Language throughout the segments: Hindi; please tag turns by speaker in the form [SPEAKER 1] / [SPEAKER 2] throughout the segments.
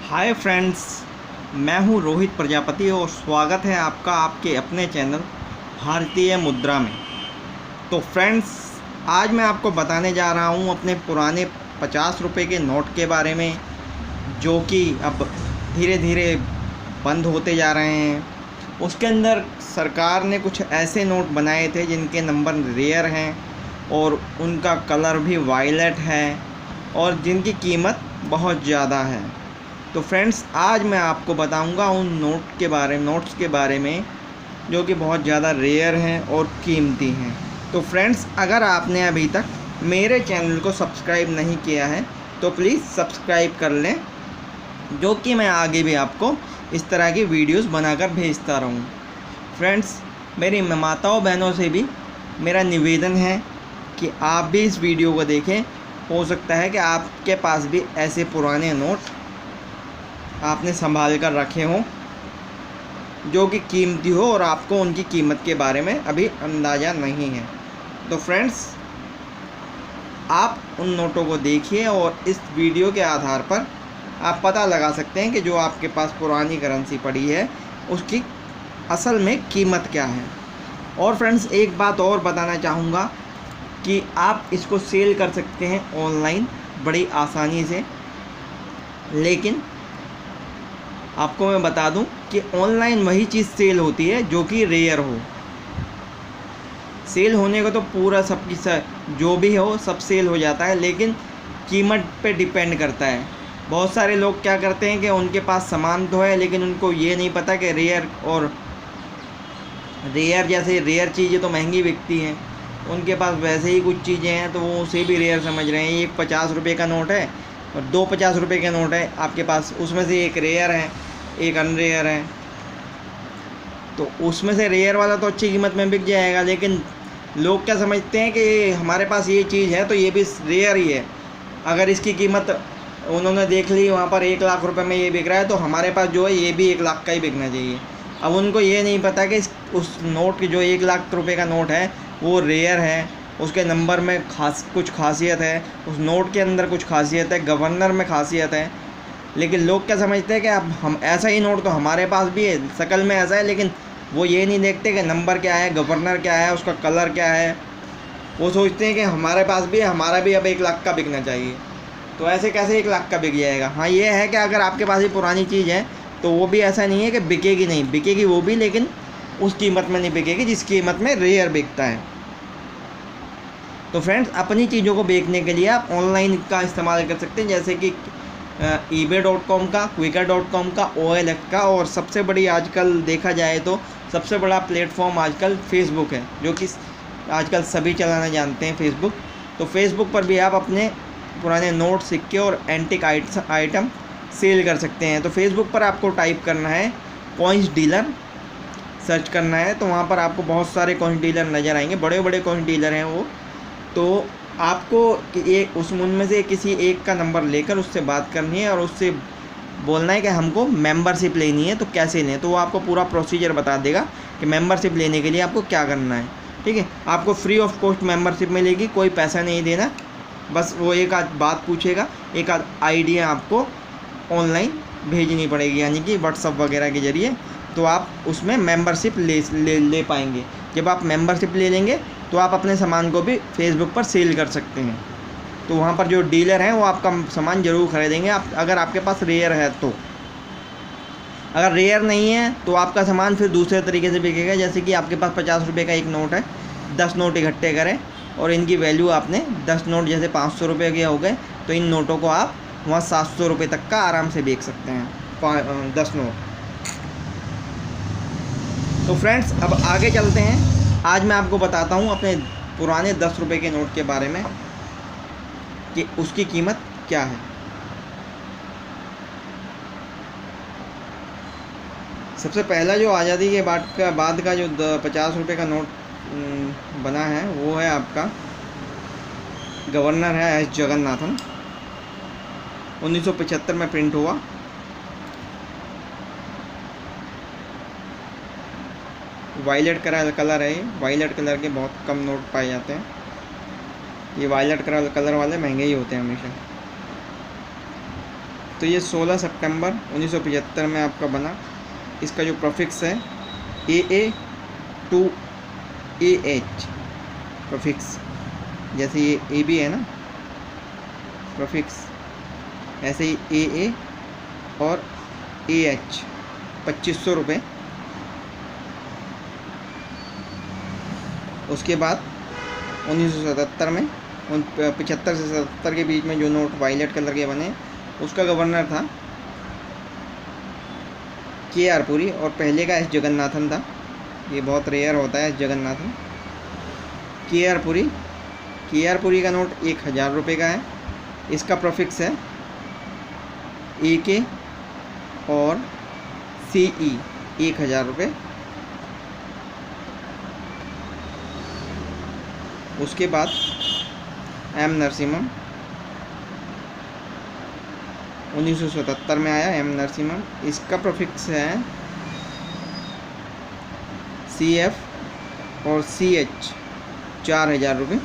[SPEAKER 1] हाय फ्रेंड्स, मैं हूं रोहित प्रजापति और स्वागत है आपका आपके अपने चैनल भारतीय मुद्रा में। तो फ्रेंड्स, आज मैं आपको बताने जा रहा हूं अपने पुराने 50 रुपये के नोट के बारे में, जो कि अब धीरे धीरे बंद होते जा रहे हैं। उसके अंदर सरकार ने कुछ ऐसे नोट बनाए थे जिनके नंबर रेयर हैं और उनका कलर भी वायलेट है और जिनकी कीमत बहुत ज़्यादा है। तो फ्रेंड्स, आज मैं आपको बताऊंगा उन नोट्स के बारे में जो कि बहुत ज़्यादा रेयर हैं और कीमती हैं। तो फ्रेंड्स, अगर आपने अभी तक मेरे चैनल को सब्सक्राइब नहीं किया है तो प्लीज़ सब्सक्राइब कर लें, जो कि मैं आगे भी आपको इस तरह की वीडियोस बनाकर भेजता रहूं। फ्रेंड्स, मेरी माताओं बहनों से भी मेरा निवेदन है कि आप भी इस वीडियो को देखें। हो सकता है कि आपके पास भी ऐसे पुराने नोट आपने संभाल कर रखे हों जो कि कीमती हो और आपको उनकी कीमत के बारे में अभी अंदाज़ा नहीं है। तो फ्रेंड्स, आप उन नोटों को देखिए और इस वीडियो के आधार पर आप पता लगा सकते हैं कि जो आपके पास पुरानी करेंसी पड़ी है उसकी असल में कीमत क्या है। और फ्रेंड्स, एक बात और बताना चाहूँगा कि आप इसको सेल कर सकते हैं ऑनलाइन बड़ी आसानी से, लेकिन आपको मैं बता दूं कि ऑनलाइन वही चीज़ सेल होती है जो कि रेयर हो। सेल होने का तो पूरा जो भी हो सब सेल हो जाता है, लेकिन कीमत पे डिपेंड करता है। बहुत सारे लोग क्या करते हैं कि उनके पास सामान तो है लेकिन उनको ये नहीं पता कि जैसे रेयर चीज़ें तो महंगी बिकती हैं, उनके पास वैसे ही कुछ चीज़ें हैं तो वो उसे भी रेयर समझ रहे हैं। एक 50 रुपये का नोट है और 2 50 रुपये के नोट है आपके पास, उसमें से एक रेयर है एक अनरेयर है, तो उसमें से रेयर वाला तो अच्छी कीमत में बिक जाएगा। लेकिन लोग क्या समझते हैं कि हमारे पास ये चीज़ है तो ये भी रेयर ही है। अगर इसकी कीमत उन्होंने देख ली वहाँ पर 1 लाख रुपए में ये बिक रहा है तो हमारे पास जो है ये भी 1 लाख का ही बिकना चाहिए। अब उनको ये नहीं पता कि उस नोट की जो 1 लाख रुपए का नोट है वो रेयर है, उसके नंबर में कुछ खासियत है, उस नोट के अंदर कुछ खासियत है, गवर्नर में खासियत है। लेकिन लोग क्या समझते हैं कि अब हम ऐसा ही नोट तो हमारे पास भी है, शक्ल में ऐसा है, लेकिन वो ये नहीं देखते कि नंबर क्या है, गवर्नर क्या है, उसका कलर क्या है। वो सोचते हैं कि हमारे पास भी है, हमारा भी अब 1 लाख का बिकना चाहिए। तो ऐसे कैसे 1 लाख का बिक जाएगा। हाँ, ये है कि अगर आपके पास ही पुरानी चीज़ है तो वो भी ऐसा नहीं है कि बिकेगी नहीं, बिकेगी वो भी, लेकिन उस कीमत में नहीं बिकेगी जिस कीमत में रेयर बिकता है। तो फ्रेंड्स, अपनी चीज़ों को बेचने के लिए आप ऑनलाइन का इस्तेमाल कर सकते हैं, जैसे कि ebay.com का, quikr.com का, OLX का, और सबसे बड़ी आजकल देखा जाए तो सबसे बड़ा प्लेटफॉर्म आजकल फेसबुक है, जो कि आजकल सभी चलाना जानते हैं फेसबुक। तो फेसबुक पर भी आप अपने पुराने नोट, सिक्के और एंटिक आइटम सेल कर सकते हैं। तो फेसबुक पर आपको टाइप करना है कॉइन्स डीलर, सर्च करना है, तो वहाँ पर आपको बहुत सारे कॉइन्स डीलर नज़र आएंगे, बड़े बड़े कॉइन्स डीलर हैं वो। तो आपको उनमें से किसी एक का नंबर लेकर उससे बात करनी है और उससे बोलना है कि हमको मेंबरशिप लेनी है, तो कैसे लें। तो वो आपको पूरा प्रोसीजर बता देगा कि मेंबरशिप लेने के लिए आपको क्या करना है। ठीक है, आपको फ्री ऑफ कॉस्ट मेंबरशिप मिलेगी, कोई पैसा नहीं देना। बस वो एक आध बात पूछेगा, एक आध आइडिया आपको ऑनलाइन भेजनी पड़ेगी, यानी कि व्हाट्सअप वगैरह के ज़रिए। तो आप उसमें मेंबरशिप ले पाएंगे। जब आप मेंबरशिप ले लेंगे तो आप अपने सामान को भी फेसबुक पर सेल कर सकते हैं। तो वहाँ पर जो डीलर हैं वो आपका सामान ज़रूर खरीदेंगे, आप अगर आपके पास रेयर है तो। अगर रेयर नहीं है तो आपका सामान फिर दूसरे तरीके से बिकेगा, जैसे कि आपके पास 50 रुपये का एक नोट है, 10 नोट इकट्ठे करें और इनकी वैल्यू आपने 10 नोट जैसे 500 रुपये के हो गए, तो इन नोटों को आप वहाँ 700 रुपये तक का आराम से बेच सकते हैं 10 नोट। तो फ्रेंड्स, अब आगे चलते हैं। आज मैं आपको बताता हूँ अपने पुराने 10 रुपये के नोट के बारे में कि उसकी कीमत क्या है। सबसे पहला जो आज़ादी के बाद का जो 50 रुपये का नोट बना है वो है आपका, गवर्नर है एस जगन्नाथन, 1975 में प्रिंट हुआ। वायलेट कलर है, वायलेट कलर के बहुत कम नोट पाए जाते हैं। ये वायलेट कलर वाले महंगे ही होते हैं हमेशा। तो ये 16 सितंबर 1975 में आपका बना। इसका जो प्रोफिक्स है AA to AH प्रोफिक्स, जैसे ये AB है ना प्रोफिक्स, ऐसे ही AA और AH 2500 रुपये। उसके बाद 1977 में 75 से 77 के बीच में जो नोट वायलेट कलर के बने, उसका गवर्नर था KR पुरी और पहले का S जगन्नाथन था। ये बहुत रेयर होता है S जगन्नाथन। KR पुरी का नोट 1000 रुपये का है। इसका प्रोफिक्स है AK और CE 1000 रुपये। उसके बाद M नरसिम्हम 1977 में आया M नरसिम्हम। इसका प्रोफिक्स है CF और CH 4000 रुपये।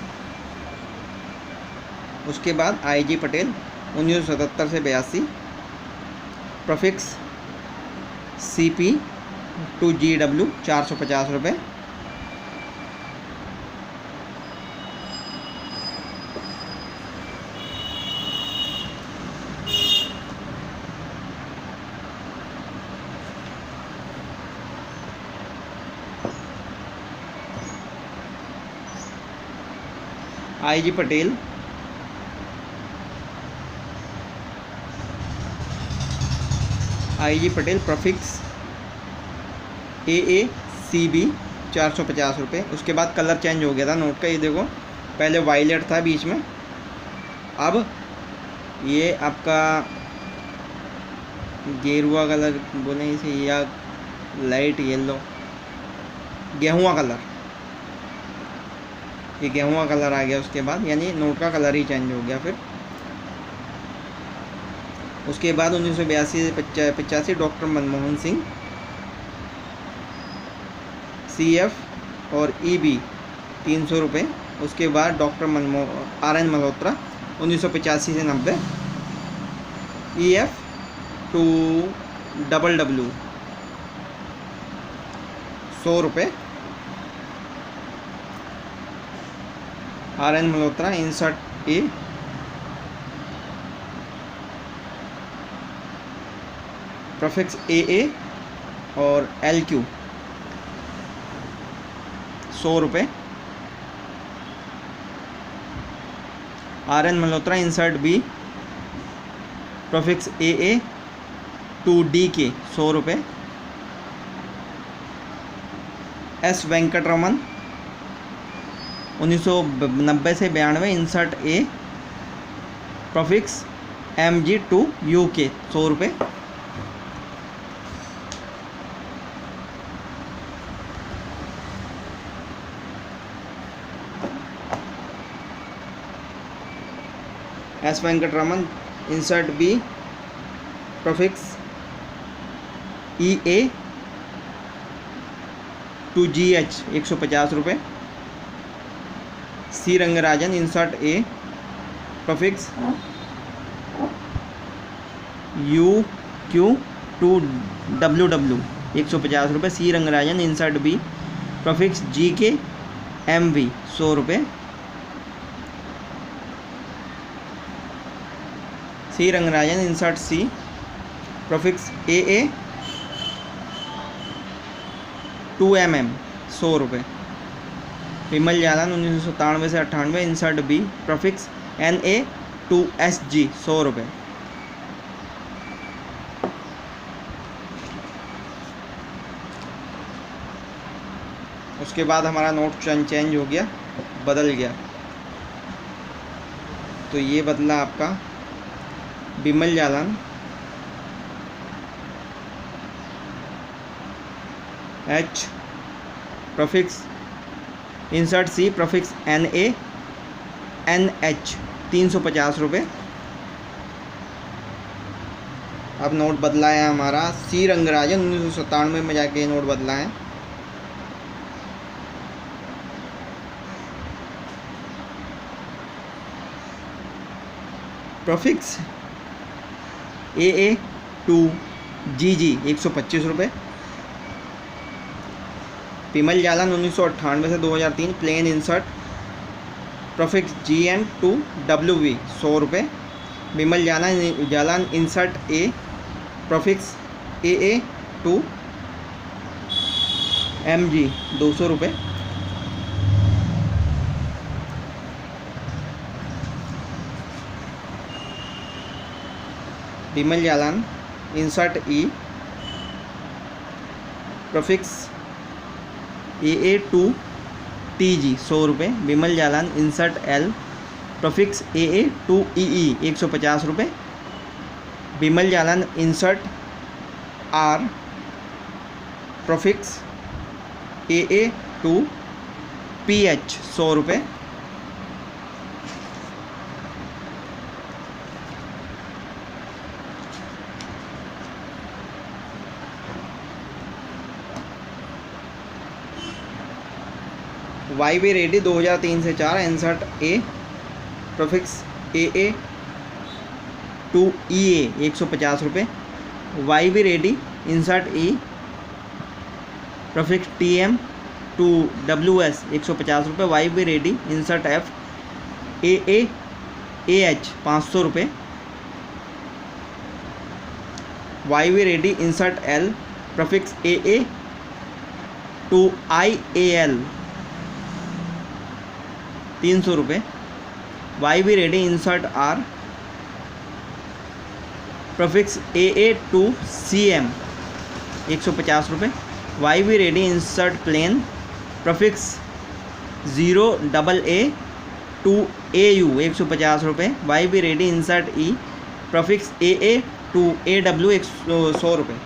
[SPEAKER 1] उसके बाद IG पटेल 1977 से 82, प्रोफिक्स CP to GW 450 रुपये। IG पटेल प्रोफिक्स AACB 450 रुपये। उसके बाद कलर चेंज हो गया था नोट का, ये देखो पहले वायलेट था बीच में, अब ये आपका गेरुआ कलर बोले इसे या लाइट येलो गेहुआ कलर, ये गेहुआ कलर आ गया। उसके बाद यानी नोट का कलर ही चेंज हो गया। फिर उसके बाद 1982 से 85 डॉक्टर मनमोहन सिंह CF और EB 300 रुपये। उसके बाद डॉक्टर RN मल्होत्रा 1985 से 90, EF to WW 100 रुपये। RN Malhotra insert A prefix AA और LQ 100 रुपये। RN Malhotra insert B prefix AA to DK 100 रुपये। S वेंकटरमन 1990 से 92 insert A prefix MG to UK 100 रुपये। S Venkataraman insert B prefix EA to GH 150 रुपये। C Rangarajan insert A prefix UQ to WW 150 रुपये। C Rangarajan insert B prefix GK MV 100 रुपये। C Rangarajan insert C prefix AA to MM 100 रुपये। विमल जालन 1997 से 98 insert B prefix NA to SG 100 रुपये। उसके बाद हमारा नोट चेंज हो गया, बदल गया। तो ये बदला आपका विमल जालन H prefix insert C prefix NA NH 350 रुपये। अब नोट बदला है हमारा C रंगराजन 1997 में जाके ये नोट बदला है। प्रोफिक्स AA2GG 125 रुपये। विमल जालान 1998 से 2003 प्लेन इंसर्ट प्रोफिक्स GN2WV 100 रुपये। Vimal Jalan insert A prefix AA2MG 200 रुपये। Vimal Jalan insert E prefix AA2TG 100 रुपये। Vimal Jalan insert L prefix AA2EE 150 रुपये। Vimal Jalan insert R prefix AA2PH 100 रुपये। YB रेडी 2003 से 4 इंसर्ट A प्रोफिक्स AA2EA 150 रुपये। YB ready insert E prefix TM2WS 150 रुपये। YB ready insert F AAAH 500 रुपये। YB ready insert L prefix AA2IAL 300 रुपये। YB ready insert R prefix AA2CM 150 रुपये। YB ready insert plain prefix 0AA2AU 150 रुपये। YB ready insert E prefix AA2AW 100 रुपये।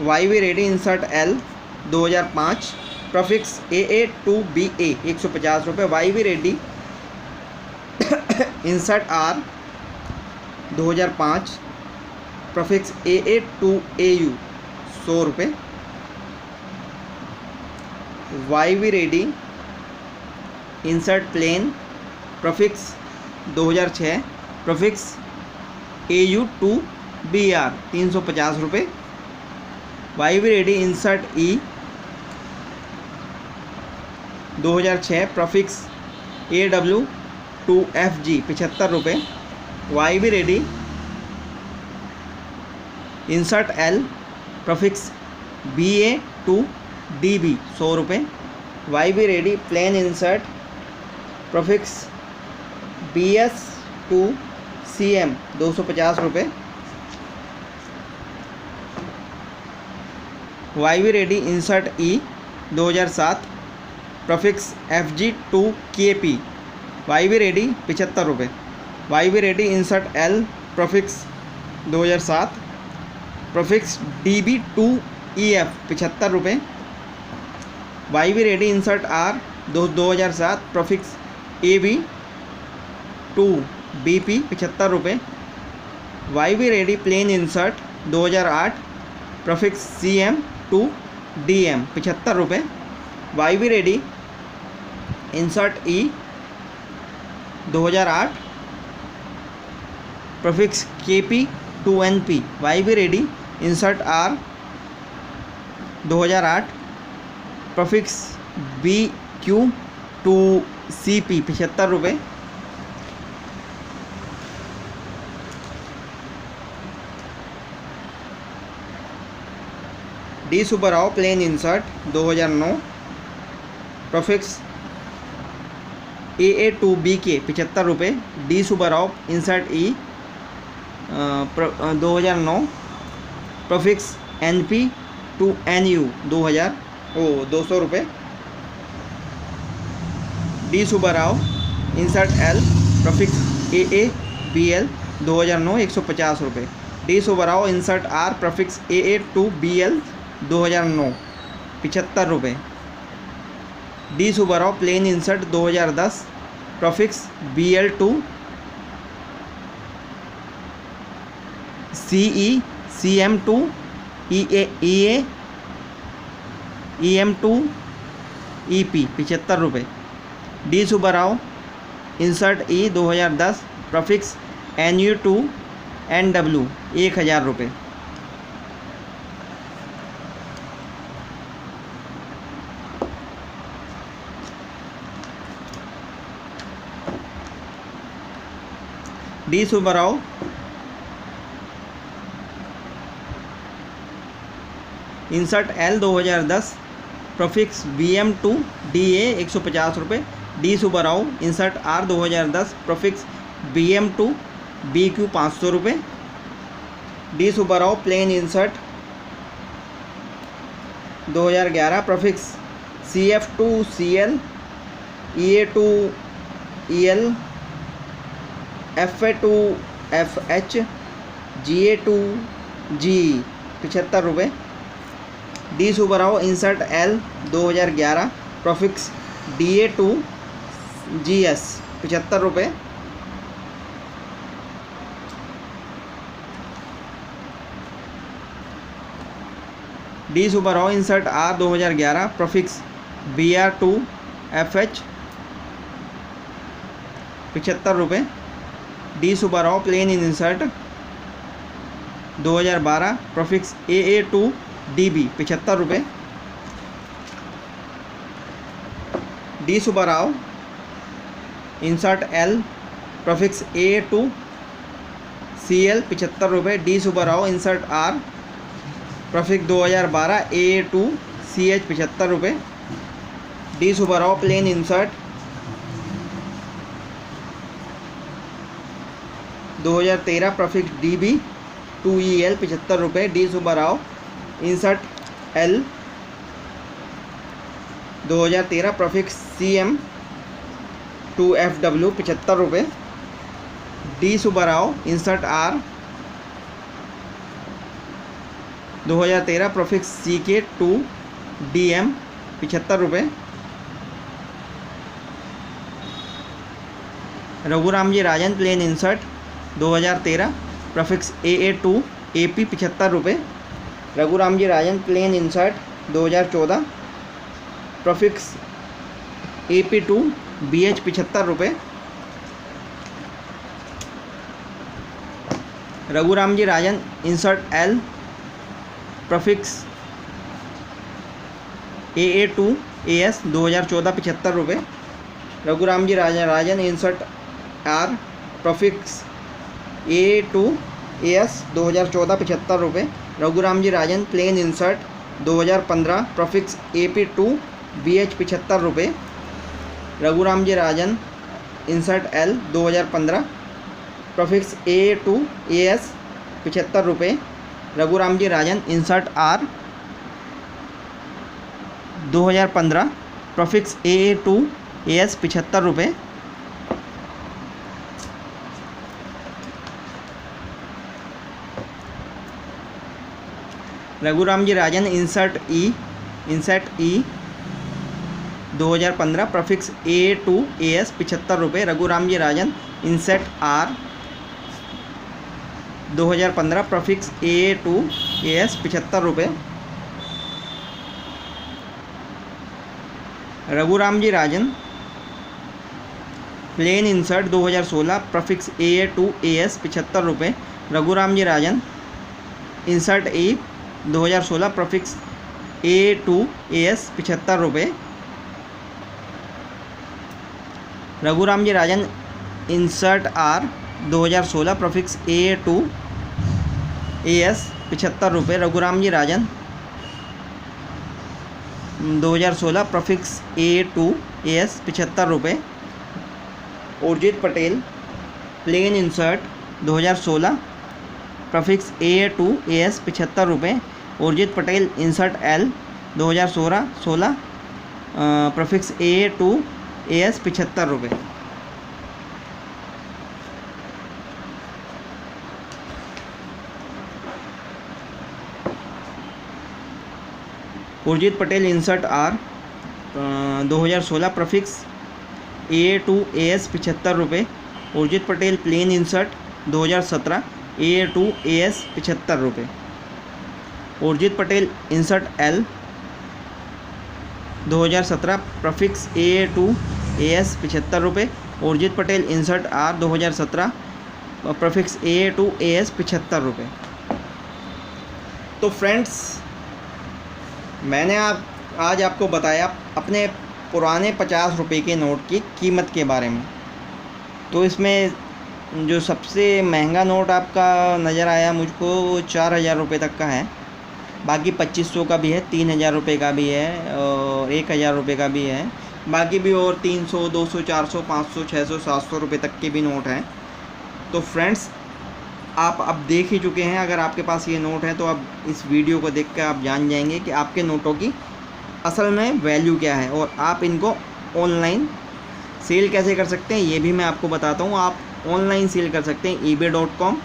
[SPEAKER 1] YB ready insert L 2005 prefix AA2BA 150 रुपये। YB ready insert R 2005 prefix AA2AU 100 रुपये। YB ready insert plain prefix 2006 prefix AU2BR 350 रुपये। YB ready insert E 2006 prefix AW2FG 75 रुपये। YB ready insert L prefix BA2DB 100 रुपये। YB ready plain insert prefix BS2CM 250 रुपये। YB ready insert E 2007 prefix FG2KP YB ready 75 रुपये। YB ready insert L prefix 2007 prefix DB2EF 75 रुपये। YB ready insert R 2007 prefix AB2BP 75 रुपये। YB ready plain insert 2008 prefix CM2DM 75 रुपये। YB ready insert E 2008 prefix KP2NP YB ready insert R 2008 prefix BQ2CP 75 रुपये। D Subbarao plain insert 2009 prefix AA2BK 75 रुपये। D Subbarao insert E 2009 prefix NP2NU 200 रुपये। D Subbarao insert L prefix AABL 2009 150 रुपये। D Subbarao insert R prefix AA2BL 2009 75 रुपये। D Subbarao plain insert 2010 prefix BL2 CE CM2 EA EM2 EP 75 रुपये। D Subbarao insert E 2010 prefix NU2NW 1000 रुपये। D Subbarao insert L 2010 prefix BM2DA 150 रुपये। D Subbarao insert R 2010 prefix BM2BQ 500 रुपये। D Subbarao plain insert 2011 prefix CF2CL EA2EL FA2FH GA2G 75 रुपये। D Subbarao insert L 2011 prefix DA2GS 75 रुपये। D Subbarao insert R 2011 prefix BR2FH 75 रुपये। D Subbarao plain insert 2012 prefix AA2DB 75 रुपये। D Subbarao insert L prefix AA2CL 75 रुपये। D Subbarao insert R prefix 2012 AA2CH 75 रुपये। D Subbarao plain insert 2013 prefix DB2EL 75 रुपये। D Subbarao insert L 2013 prefix CM2FW 75 रुपये। D Subbarao insert R 2013 prefix CK2DM 75 रुपये। Raghuram G Rajan plain insert 2013 prefix AA2AP 75 रुपये। Raghuram G Rajan plain insert 2014 prefix AP2BH 75 रुपये। Raghuram G Rajan insert L prefix AA2AS 2014 75 रुपये। Raghuram G Rajan insert R prefix AA2AS 2014 75 रुपये। Raghuram G Rajan plain insert 2015 prefix AP2BH 75 रुपये। Raghuram G Rajan insert L 2015 prefix AA2AS 75 रुपये। Raghuram G Rajan insert R 2015 prefix AA2AS 75 रुपये। Raghuram G Rajan insert E 2015 prefix AA2AS 75 रुपये। Raghuram G Rajan insert R 2015 prefix AA2AS 75 रुपये। Raghuram G Rajan plain insert 2016 prefix AA2AS 75 रुपये। Raghuram G Rajan insert E 2016 prefix AA2AS 75 रुपये। Raghuram G Rajan insert R 2016 prefix AA2AS 75 रुपये। रघुराम जी राजन 2016 प्रफिक्स AA2AS 75 रुपये। Urjit Patel plain insert 2016 prefix AA2AS 75 रुपये। Urjit Patel insert L 2016 prefix AA2AS 75 रुपये। Urjit Patel insert R 2016 prefix AA2AS 75 रुपये। Urjit Patel plain insert 2017 AA2AS 75 रुपये। Urjit Patel insert L 2017 prefix AA2AS 75 रुपये। Urjit Patel insert R 2017 prefix AA2AS 75 रुपये। तो फ्रेंड्स, मैंने आज आपको बताया अपने पुराने 50 रुपये के नोट की कीमत के बारे में। तो इसमें जो सबसे महंगा नोट आपका नज़र आया मुझको वो 4000 रुपये तक का है। बाकी 2500 का भी है, 3000 रुपये का भी है और 1000 रुपये का भी है। बाकी भी और 300, 200, 400, 500, 600, 700 रुपये तक के भी नोट हैं। तो फ्रेंड्स, आप अब देख ही चुके हैं। अगर आपके पास ये नोट है तो अब इस वीडियो को देख कर आप जान जाएंगे कि आपके नोटों की असल में वैल्यू क्या है और आप इनको ऑनलाइन सेल कैसे कर सकते हैं ये भी मैं आपको बताता हूँ। आप ऑनलाइन सेल कर सकते हैं ebay.com,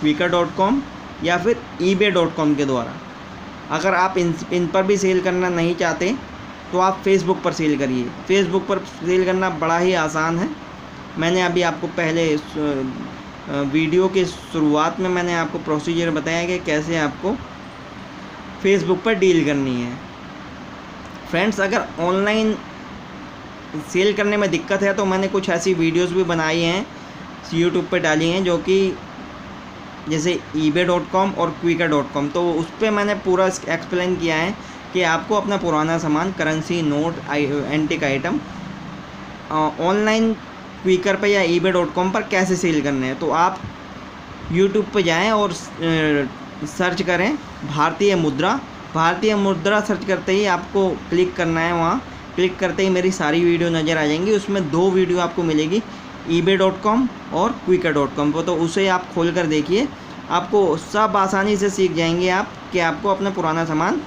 [SPEAKER 1] quikr.com या फिर ebay.com के द्वारा। अगर आप इन पर भी सेल करना नहीं चाहते तो आप फेसबुक पर सेल करिए। फेसबुक पर सेल करना बड़ा ही आसान है। मैंने अभी आपको पहले वीडियो के शुरुआत में मैंने आपको प्रोसीजर बताया कि कैसे आपको फेसबुक पर डील करनी है। फ्रेंड्स, अगर ऑनलाइन सेल करने में दिक्कत है तो मैंने कुछ ऐसी वीडियोस भी बनाई हैं, यूट्यूब पे डाली हैं, जो कि जैसे ebay.com और quikr.com। तो उस पर मैंने पूरा एक्सप्लेन किया है कि आपको अपना पुराना सामान, currency, note, antique item online Quikr पे या ebay.com पर कैसे सेल करने हैं। तो आप यूट्यूब पे जाएं और सर्च करें भारतीय मुद्रा। भारतीय मुद्रा सर्च करते ही आपको क्लिक करना है। वहाँ क्लिक करते ही मेरी सारी वीडियो नज़र आ जाएंगी। उसमें 2 वीडियो आपको मिलेगी, ebay.com और quikr.com पर। तो उसे आप खोल कर देखिए, आपको सब आसानी से सीख जाएंगे आप कि आपको अपना पुराना सामान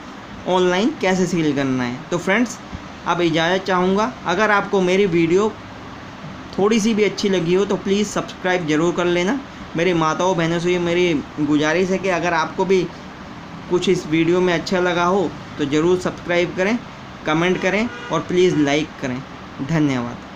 [SPEAKER 1] ऑनलाइन कैसे सेल करना है। तो फ्रेंड्स, अब इजाज़त चाहूँगा। अगर आपको मेरी वीडियो थोड़ी सी भी अच्छी लगी हो तो प्लीज़ सब्सक्राइब ज़रूर कर लेना। मेरी माताओं बहनों से मेरी गुजारिश है कि अगर आपको भी कुछ इस वीडियो में अच्छा लगा हो तो ज़रूर सब्सक्राइब करें, कमेंट करें और प्लीज़ लाइक करें। धन्यवाद।